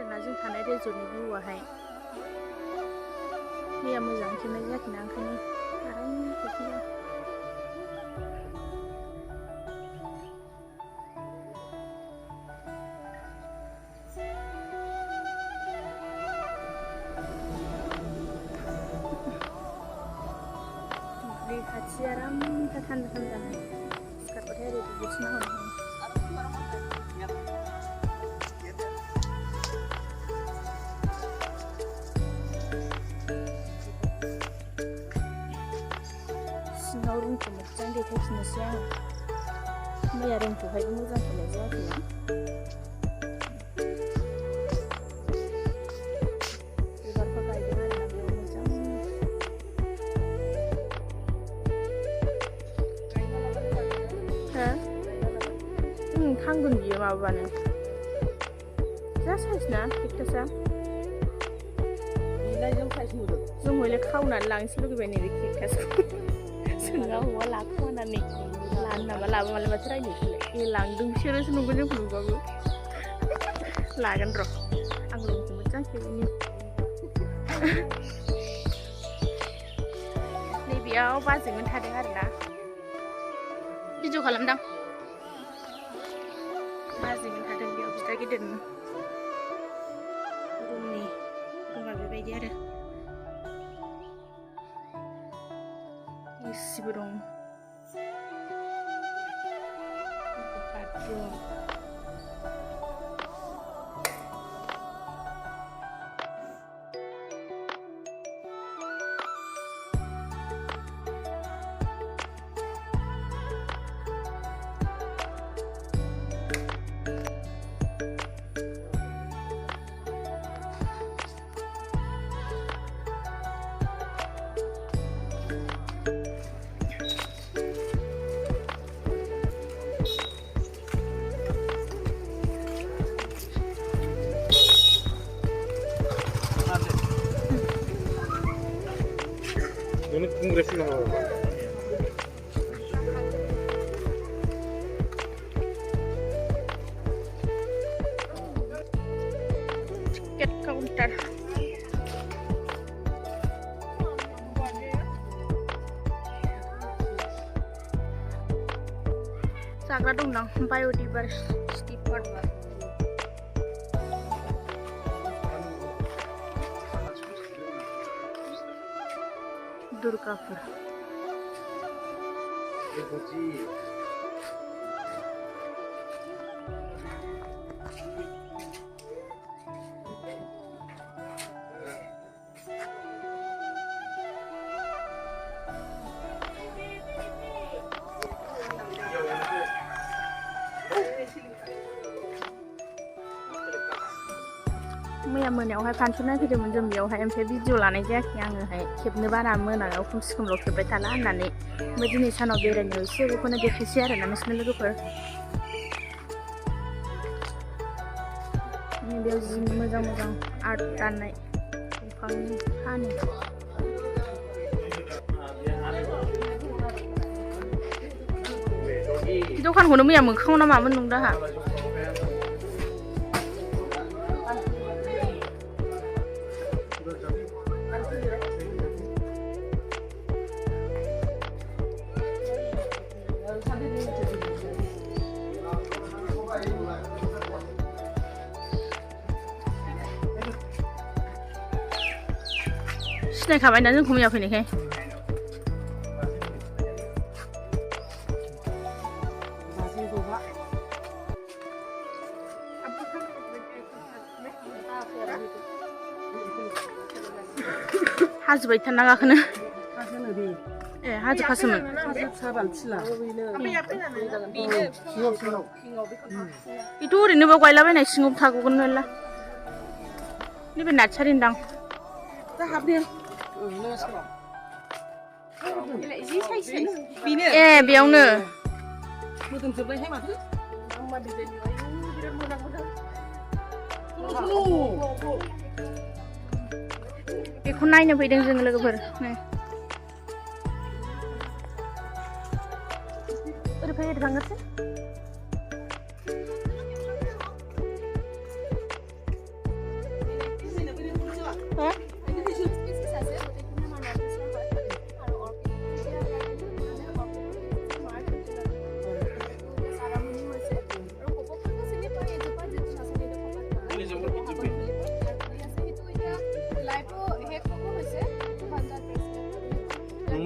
आरोना जों थानाय रिजर्टनि भिउआहाय मैया मोजां खेबनाय जायाखैना ओंखायनो आराम खेबफिनदों। दै खाथि आरामथार थान्दा थान्दानो सिखारबाथाय ओरै दुगैथिना हरनो हायो। सिङाव रुमखौ मोजां देखायफिननोसै आङो। मैया रुमखौहायबो मोजां खेबनाय जायाखैना। बिबारफोर गायदों आरोना बेयाव मोजां। थांगोन बियो माबाबानो जा साइज ना केकटासआ। जों हयले खावनानै लांनोसो लुगैबाय नैबे केकटासखौ। जोंहा हौवा लाखुमानानै लानो नामा लाबो मालाय माथो रायलायखौलाय लांदों बिसोरोसो नंगौ जोंखौ नुबाबो। लागोन र' आं रुमखौ मोजां खेबैनि। नैबेयाव बाजैमोन थादों आरोना भिडिअ खालामदां। बाजैमोन थादों बेयाव बिदा गिदिरनि रुमा बेबायदि आरो एसिबो दं। Bathroom tiket counter. जाग्रा दंदां बाय'डाइभारसिटि पार्क। दुर्गापुर मैया मोनायावहाय फानसन नायफैदोंमोन जों बेयावहाय ओमफ्राय भिडिअ लानाय जायाखै आङोहाय खेबनो बारा मोनायाव खोमसि खोमलाव खेबबाय थाला होननानै ओमफ्राय दिनै सानाव बेरायनायाव एसे बेखौनो देखायसै आरोना नोंसोरनो लोगोफोर। बेयाव जि मोजां मोजां आर्ट दाननाय दंफांनि फानो। दखानखौनो मैया मोखाङाव ना मामोन नंदों आंहा। सिनायखाबायना जोंखौ मैया फैनायखाय। हाजो बायथारना गाखोनो। ए हाजो खासोमोन। बेथ' ओरैनो बेयाव गायलाबायनाय सिङाव थागौगोन मेरला। नैबे नार्सारिदां। ए बेयावनो बेखौ नायनो फैदों जों लोगोफोर। ओरै फै ओरै थांगोनसै।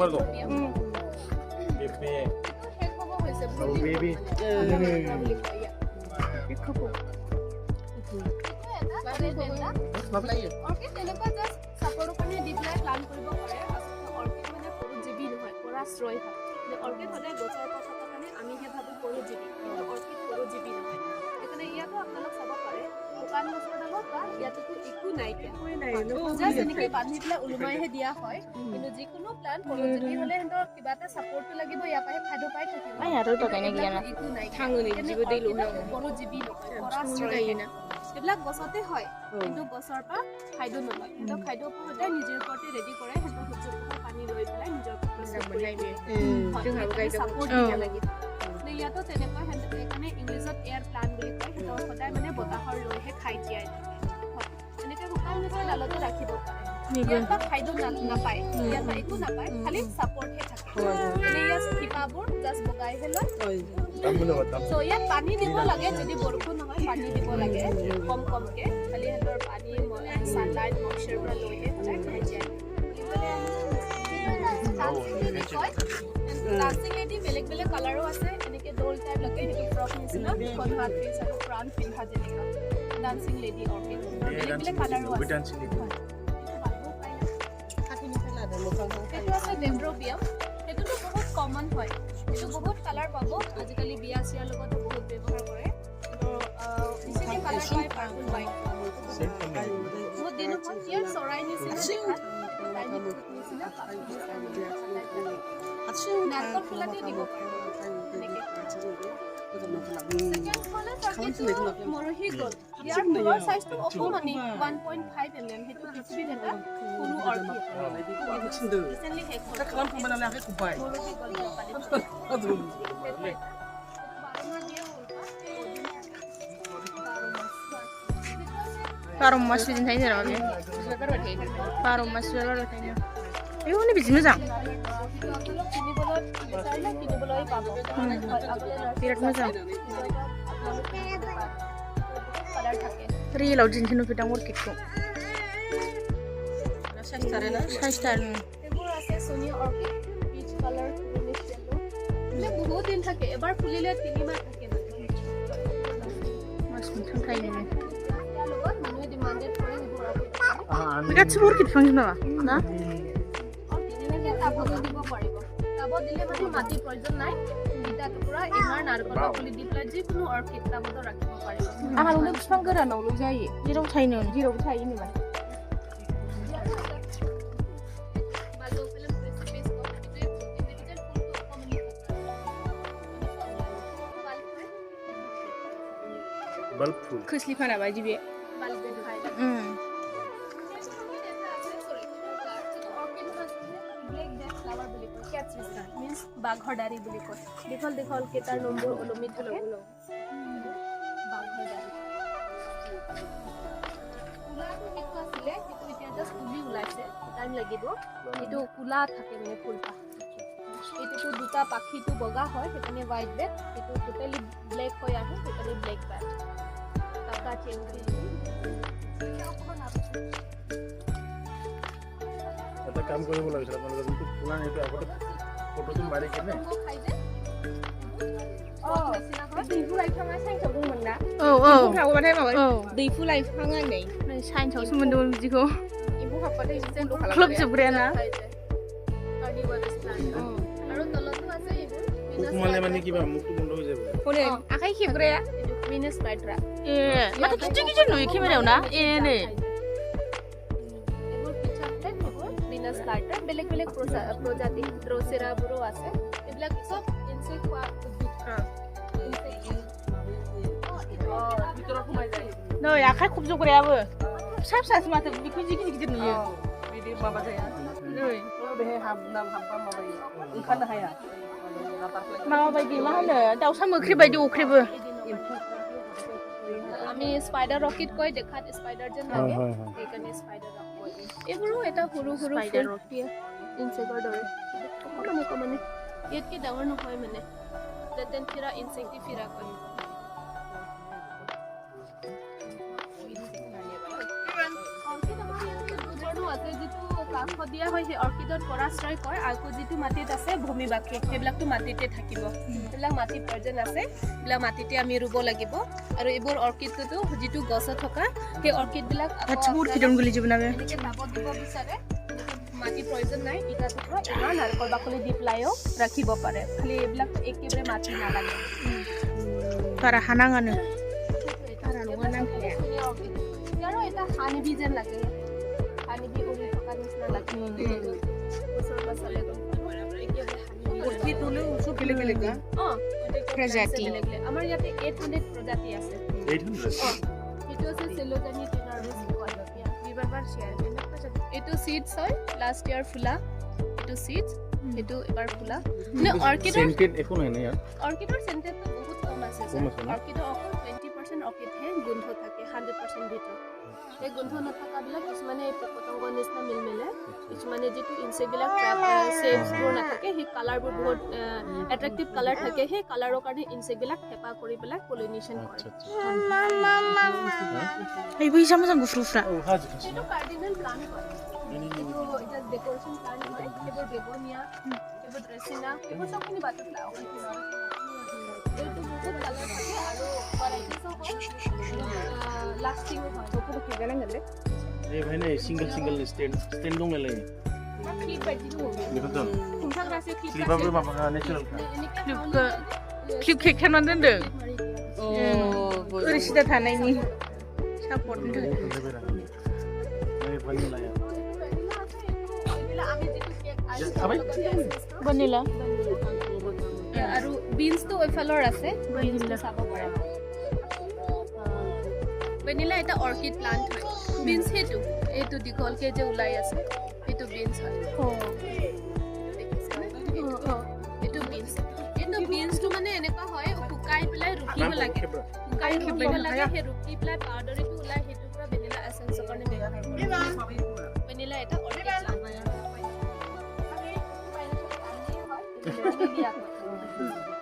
margo. Baby. Orchid hole gosar কথা কাৰণে আমি হে ভাবো পৰজীৱী কিন্তু অৰ্কিড পৰজীৱী নহয় এখানে ইয়াতো আপোনালোক চাব পাৰে দোকান গছৰ ডালত বা ইয়াতো একো নাই জাস্ট এনেকৈ বান্ধি পেলাই ওলমাইহে দিয়া হয় কিন্তু যিকোনো প্লান পৰজীৱী হলে হেঁতৰ কিবা এটা সাপোৰ্টটো লাগিব ইয়াৰ পৰাই খাদ্য পাই থাকিব আই আৰু তো কানে গিয়া না একো নাই থাঙনি জীৱ দিলো পৰজীৱী নহয় পৰাশ্ৰয় না এইবিলাক গছতে হয় কিন্তু গছৰ পৰা খাদ্য নলয় কিন্তু খাদ্য সদায় নিজৰ ওপৰতে ৰেডি কৰে হেঁতৰ সূৰ্যৰ পানী লৈ পেলাই নিজৰ সাপোৰ্ট দিব লাগিব ইয়াতো তেনেকৈ সেইকাৰণে ইংলিছত এয়াৰ প্লান বুলি কয় সেইটো সদায় মানে বতাহৰ লৈহে খাই জীয়াই থাকে এনেকৈ শুকান গছৰ ডালতো ৰাখিব পাৰে ইয়াৰ পৰা খাদ্য নাপায় ইয়াৰ পৰা একো নাপায় খালি ছাপৰ্টহে থাকে এনে ইয়াৰ শিপাবোৰ জাষ্ট বগাইহে লয় চ' ইয়াত পানী দিব লাগে যদি বৰষুণ নহয় পানী দিব লাগে কম কমকৈ খালি সিহঁতৰ পানী ছানলাইট মইশ্চাৰ পৰা লৈহে সদায় খাই জীয়াই ডান্সিং লেডি বেলেগ বেলেগ কালাৰো আছে এনেকে ডল টাইপ লাগে সেইটো ফ্ৰক নিচিনা কনভাৰ্ট পিস আৰু প্ৰাণ পিন্ধা যেনেকা ডান্সিং লেডি অৰ্কিড বেলেগ বেলেগ কালাৰো আছে সেইটো আছে ডেন্ড্ৰবিয়াম সেইটোতো বহুত কমন হয় সেইটো বহুত কালাৰ পাব আজিকালি বিয়া চিয়াৰ লগত বহুত ব্যৱহাৰ কৰে ইজিলি কালাৰ পায় পাৰ্পল হোৱাইট বহুত দিন হ'ল ইয়াৰ চৰাই নিচিনা দেখাত নাৰিকল ফুলাতে দিব পাৰিব মৰহি গ'ল ইয়াৰ ফুলৰ চাইজটো অকণমানি 1.5 mm সেইটো পৃথিৱীত এটা সৰু অৰ্কিড ৰিচেণ্টলি শেষ হ'ল Parang mas din tayo na rin. Parang mas wala rin tayo. Ayun ni bizim lang. Pirat mo lang. Real out din sino pitang orchid ko. Size star na. Ebo ase Sonia orchid peach color greenish yellow. Ile বহুত দিন থাকে এবাৰ ফুলিলে 3 মাহ থাকে না। Mas muntang tayo na. Bigat si orchid function na ba? Na? Tabo দিব পাৰিব tabo দিলে মানে মাটি প্ৰয়োজন নাই এটা টুকুৰা ইমাৰ নাৰকল ফুলি দি পেলাই যিকোনো অৰ্কিড টাবত ৰাখিব পাৰিব আহাৰ উলে বিফাং গোৰানাव লৈ যায় যেৰাও থাইনো যেৰাও থাইনি মানে bulb full खोस्लि फाना बायदि बे বাঘৰ দাৰি বুলি কয় দীঘল দীঘল কেটাৰ নম্বৰ ওলমি থাকে বাঘৰ দাৰি কুলাটো সেইটো আছিলে সেইটো এতিয়া জাষ্ট পুলি ওলাইছে টাইম লাগিব এইটো কুলা থাকে মানে ফুলপাহ এইটো দুটা পাখিটো বগা হয় সেইকাৰণে হোৱাইট বেক এইটো টোটেলি ব্লেক হৈ আহে সেইকাৰণে ব্লেক বেক কাকা চেঞ্জ এটা কাম কৰিব লাগিছিল আপোনালোকে যোনটো ফুলা সেইটো আগতে ফটোটো মাৰি কিনে दैफु लाइफाङा साइन्सआव दंमोन ना एम्फौ हाबोबाथाय माबा दैफु लाइफाङा नै साइन्सआवसो मोन्दोंमोन बिदिखौ एम्फौ हाबबाथाय जेन्द' खालामो ख्लोबजोबग्रायाना আৰু তলতো আছে এইবোৰ কুকুমালে মানে কিবা মুখটো বন্ধ হৈ যাব কোনে আখাই খেবग्राया মিনাস পাইট্ৰা ए माथो गिदिर गिदिर नुयो केमेरायाव ना ए नै এইবোৰ পিছতে এইবোৰ মিনাস পাইট্ৰা বেলেগ বেলেগ প্ৰজাতি ড্ৰ'চেৰাবোৰো আছে এইবিলাক চব ইনসেক্ট খোৱা नै आखाइ खबजोबग्रायाबो फिसा फिसासो माथो बेखौ जि गिदिर गिदिर नुयो बिदि माबा जाया नै बेहाय हाबना हाबबा माबायो ओंखारनो हाया माबा बायदि मा होनो दाउसा मोख्रेब बायदि अख्रेबो আমি স্পাইডাৰ ৰকিড কৈ দেখাত স্পাইডাৰ যেন লাগে এইকাৰণে স্পাইডাৰ ৰকিড এইবোৰো এটা সৰু সৰু স্পাইডাৰ ৰকিড ইনসেক্টৰ দৰে অকণমান ইয়াতকৈ ডাঙৰ নহয় মানে যেন ফিৰা ইনসেক্টি ফিৰা কয় অৰ্কিড আমাৰ ইয়াত দুধৰণো আছে যিটো কাষত দিয়া হয় সেই অৰ্কিডত পৰাশ্ৰয় কৰে আৰু যিটো মাটিত আছে ভূমি বাকী সেইবিলাকতো মাটিতে থাকিব সেইবিলাক মাটিত প্ৰয়োজন আছে এইবিলাক মাটিতে আমি ৰুব লাগিব আৰু এইবোৰ অৰ্কিডটো যিটো গছত থকা সেই অৰ্কিডবিলাক এনেকৈ টাবত দিব বিচাৰে মাটি প্ৰয়োজন নাই ইটা টুকুৰা ইমান নাৰিকল বাকলি দি পেলাইও ৰাখিব পাৰে খালি এইবিলাক একেবাৰে মাটি নালাগে para hanangan আৰু এটা হানিবি যেন লাগে হানিবি উৰি থকা নিচিনা লাগে ওচৰ পাছলে प्रजाति আমাৰ ইয়াতে 800 প্ৰজাতি আছে 800 এইটো আছে সেলোজানি টেনাৰিস কয় বিবাৰবাৰ শেয়াৰ এইটো সিডছ হয় লাষ্ট ইয়াৰ ফুলা এইটো সিডছ এইটো এবাৰ ফুলা মানে অৰ্কিডৰ সেন্টেড একো নাই না ইয়াত অৰ্কিডৰ সেন্টেডটো বহুত কম আছে অৰ্কিডৰ অকল 20% অৰ্কিডহে গোন্ধ থাকে 100% ভিতৰত এই গোন্ধ নথকাবিলাক কিছুমানে পতংগৰ নিচিনা মিলমিলে কিছুমানে যিটো ইনচেক্টবিলাক শেপছবোৰ নাথাকে সেই কালাৰবোৰ বহুত এট্ৰেক্টিভ কালাৰ থাকে সেই কালাৰৰ কাৰণে ইনচেক্টবিলাক হেপা কৰি পেলাই পলিনেশ্যন কৰে এই বুইছা মজা গুফৰুফৰা এইটো কাৰ্ডিনেল প্লান্ট হয় এইটো এটা ডেকোৰেশ্যন প্লান্ট হয় এইবোৰ বেগনিয়া এইবোৰ ড্ৰেছিনা এইবোৰ সবখিনি বাটত লাও এইটো বহুত কালাৰ থাকে আৰু ভ্যাৰাইটিছ হয় লাষ্টিং হয় ওপৰ কি গেলেঙ্গলে এই ভাই না সিঙ্গেল স্ট্যান্ড দং মেলে ঠিক বাজিটো হবে দেখো তো খুমসাং রাসে ঠিক ক্লিপাবो माबा नेचुरल क्लिप केक खालामना दोनदों ओरै सिदा थानायनि सापर्टनि थाखाय এই ভানিলা আমি যেটো কেক আবাই ভ্যানিলা আৰু বিনছ তো ওইফালৰ আছে ভ্যানিলা চাব পাৰে ভ্যানিলা এটা অৰ্কিড প্লান্ট হয় বিনছ হেতু এইটো দীঘলকে যে ওলাই আছে এইটো বিনছ হয় এইটো বিনছ কিন্তু বিনছটো মানে এনেকুৱা হয় শুকাই পেলাই ৰুকিব লাগে শুকাই ৰুকিব লাগে সেই ৰুকি পেলাই পাউডাৰটো ওলাই সেইটো পৰা ভ্যানিলা এসেন্সৰ কাৰণে ব্যৱহাৰ কৰে ভ্যানিলা এটা অৰ্কিড প্লান্ট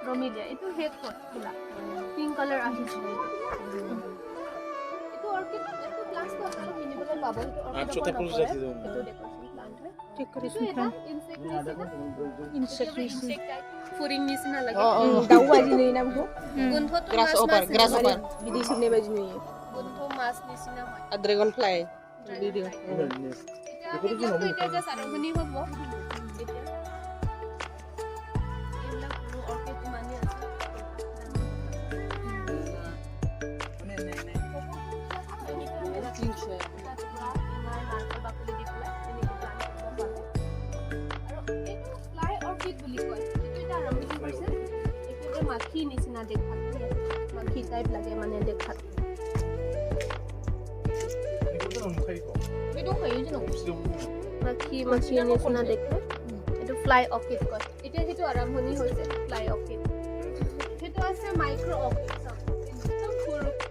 ৰমিলিয়া এইটো হেড ফুলা পিংক কালাৰ আহিছে এইটো অৰ্কিড এইটো প্লান্টটো আপোনালোকে কিনিবলৈ পাব এইটো ডেকোৰেশ্যন প্লান্ট হয় डेकोरेशन এটা ইনসেক্ট ফুৰিং নিচিনা লাগে দাউ বাজি নেই নামটো গোন্ধটো গ্ৰাছ অপাৰ বিদেশী নে বাজি নেই গোন্ধ মাছ নিচিনা হয় ড্ৰাগন ফ্লাই ভিডিও এটা যে সাৰভনি হ'ব এতিয়া এইবিলাক অৰ্কিড মানে আছে মাখি নিচিনা দেখাত মাখি টাইপ লাগে মানে দেখাত মাখি নিচিনা দেখে এইটো ফ্লাই অৰ্কিড কয় এতিয়া সেইটো আৰম্ভণি হৈছে ফ্লাই অৰ্কিড সেইটো আছে মাইক্ৰ অৰ্কিড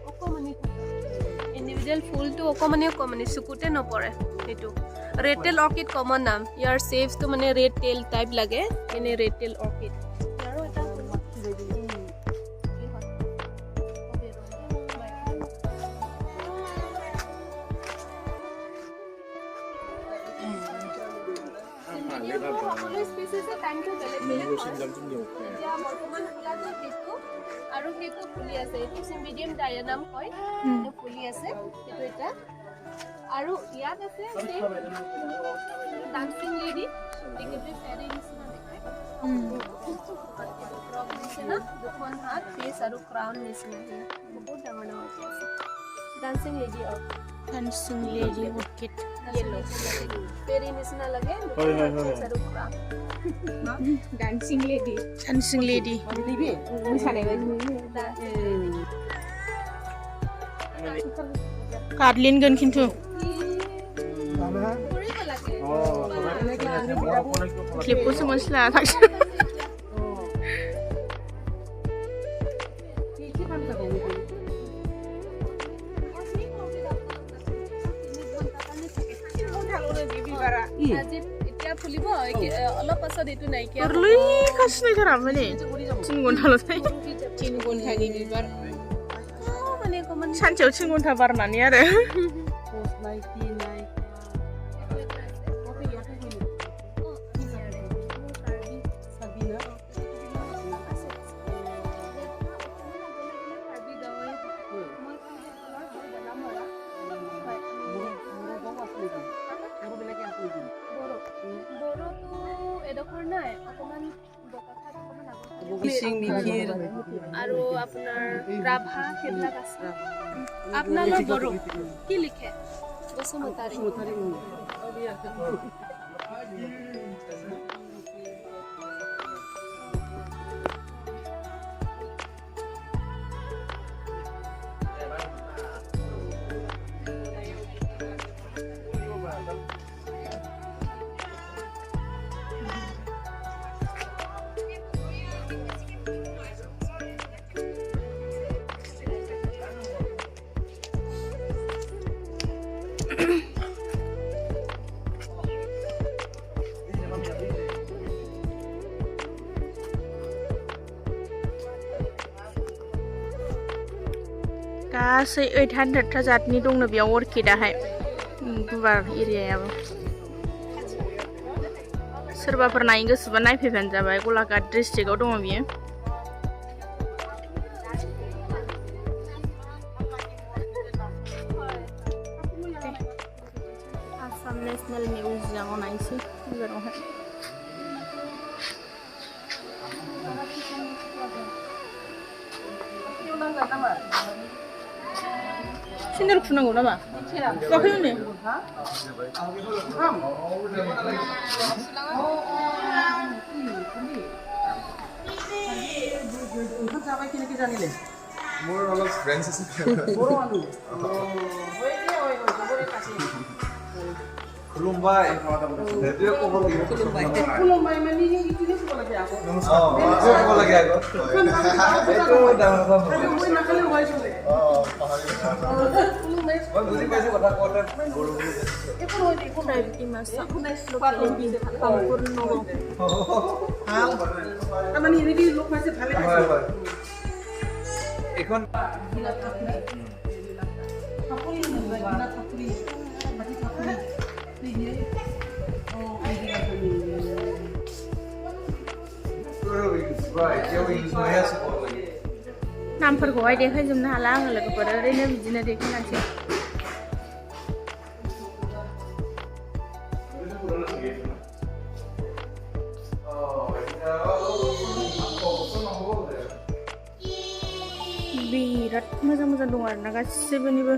অকমানি ইণ্ডিভিজুৱেল ফুলটো অকমানি চুকুতে নপৰে সেইটো ৰেড টেল অৰ্কিড কমন নাম ইয়াৰ শেপছটো মানে ৰেড টেল টাইপ লাগে এনে ৰেড টেল অৰ্কিড আৰু এটা আৰু সেইটো ফুলি আছে এইটো মিডিয়াম ডায়ানাম কয় এইটো ফুলি আছে এইটো এটা আৰু ইয়াত আছে ডান্সিং লেডি একেবাৰে ফেৰী নিচিনা দেখায় নিচিনা দুখন হাত ফেচ আৰু ক্ৰাউন নিচিনা বহুত ডাঙৰ আছে dancing lady orchid yellow fairy nisna lage saru crown dancing lady মিছানে বাজি কাটলিন গন কিন্তু ক্লিপও সমস্যা থাকছে এতিয়া ফুলিব অলপ পাছত এইটো নাইকিয়া লই খাসনি ধৰা মানে 3 ঘন্টা লয় 3 ঘন্টাनि बिबार মানে কমান सानसेयाव 3 घन्टा बारनानै आरो মিচিং মিকিৰ আৰু আপোনাৰ ৰাভা সেইবিলাক আছে আপোনালোক বড়ো কি লিখে বসুমতাৰী गासै 800 था जातनि दंनो बेयाव अर्किडाहाय गुवार एरियायाबो सोरबाफोर नायनो गोसोबा नायफैबानो जाबाय गलाघाट डिस्ट्रिक्टआव दङ बियो आसाम नेशनेल मिउजियामाव नायनोसै एबारावहाय सिन्देल फुनांगौ नामा? फुवाखै हनै মোৰ অলপ ফ্ৰেণ্ডছ আছে খুলুম্বাই সেইটোৱে ক'ব লাগিব খুলুম্বাই মানে ইটোৱে ক'ব লাগে আকৌ ক'ব লাগে আকৌ এইটো ডাঙৰ কথা মই নাখালে হয় চলে খুলুম্বাই মই বুজি পাইছো কথা কোৱাটা গৰু বুলি একো নহয় একো নাই ইমাসা সম্পূৰ্ণ ভাল মানে এনেকি লোক পাইছে ভালে হয় হয় এখন থাকুলি না থাকুলি বাকি থাকুলি नामफोरखौहाय देखायजोबनो हाला आङो लोगोफोर ओरैनो बिदिनो देखायनांसै बिराद मोजां मोजां दं आरोना गासिबोनिबो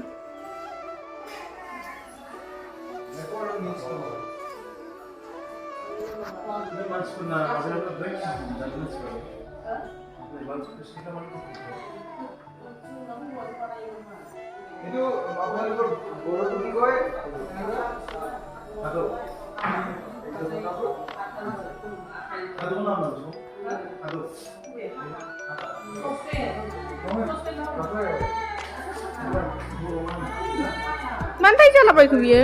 itu আপোনালোকৰ গৰুটো কি কয় আদো আদো নাম আদো Mantai jalabaयखौ बियो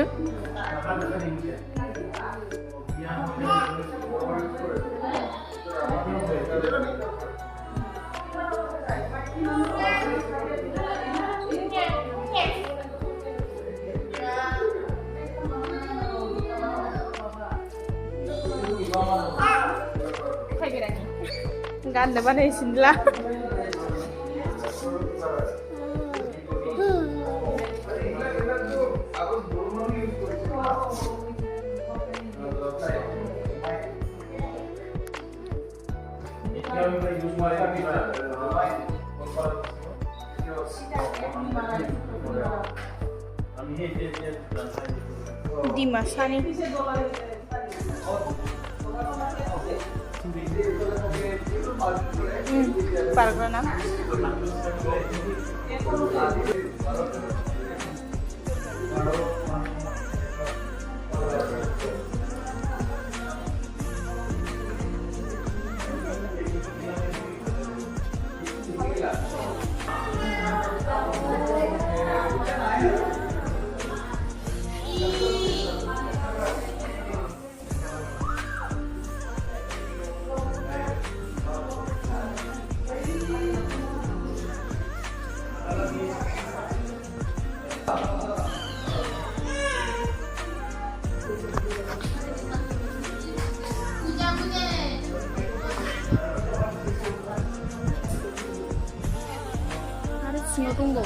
Ganda baनायसिनला di masa nih Pargana harusnya tunggu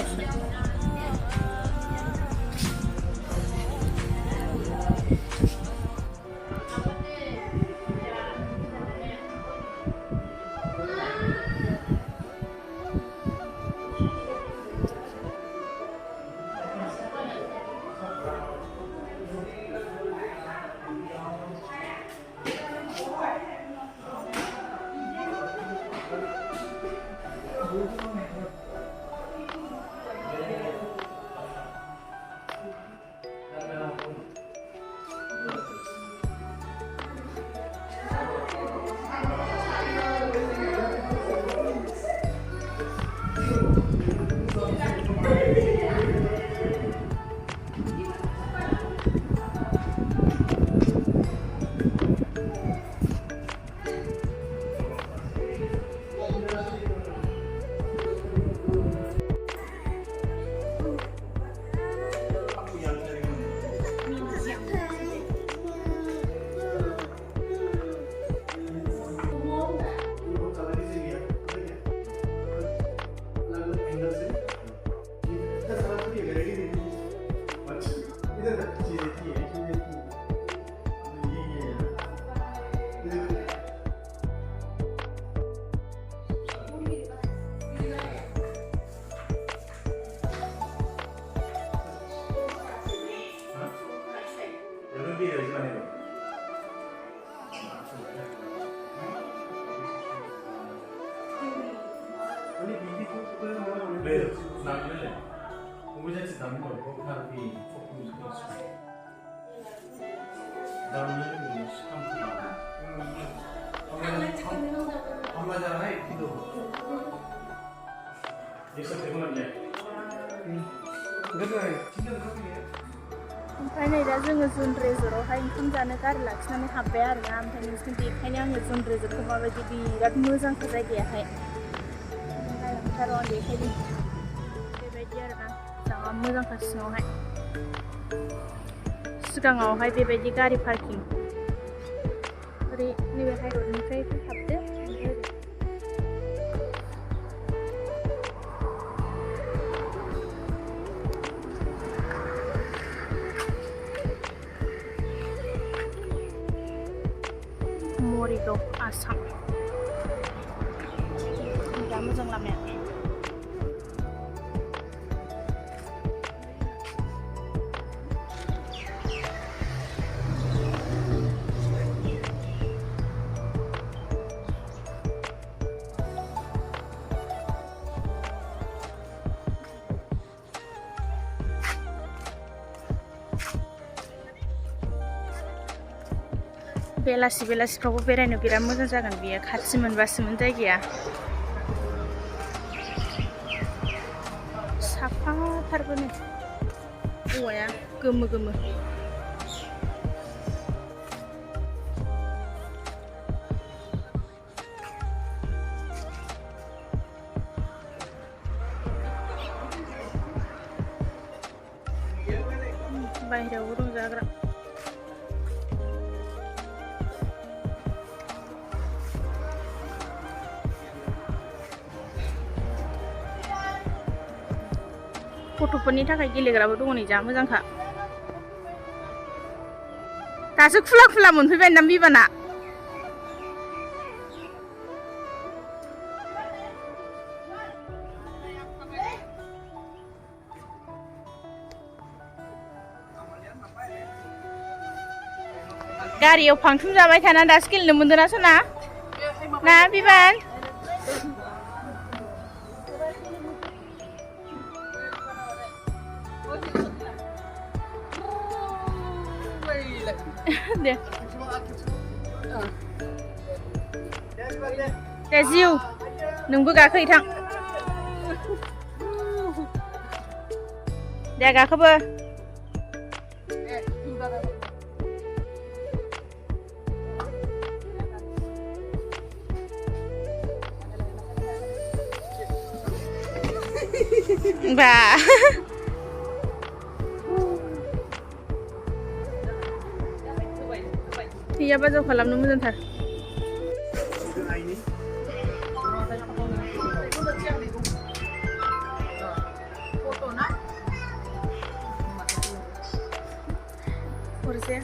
네, 남는데 우리자치 남는 걸 법하기 조금 있어. 남는 시간도 엄마잖아, 기도. 예서 대문이야. 그래서 진짜 그렇게. ओमफ्राय नै दा जोङो जुन रेजर्टआवहाय ओंखाम जानो गारि लाखिनानै हाबबाय आरो ना ओमफ्राय नोंसोरनि बेखायनो आङो जुन रेजर्टखौ माबायदि बिराद मोजांखा जायगायाहाय नायलांथार आं बेखायनो बेबायदि आरो ना जा मोजांखा सिगाङावहाय बेबायदि गारि पार्किं ओरै नैबे हाइरडनिफ्राय हाबदो Assam. Udah moजां लामाया. बेलासिफ्रावबो बेरायनो बिराद मोजां जागोन बियो खाथि मोनबासोमोन जायगाया साफाथारबो नै औवाया गोमो गोमो बाहेरायावबो दं जाग्रा गथ'फोरनि थाखाय गेलेग्राबो दङ नै जा मोजांखा दासो खुला खुला मोनफैबाय ना बिबाना गारियाव फांथुम जाबाय थाना दासो गेलेनो मोनदों ना सना ना बिबान दे जिउ नोंबो गाखोयै थां दे गाखोबो बा Iya baca kolam nomor bentar. Kursi.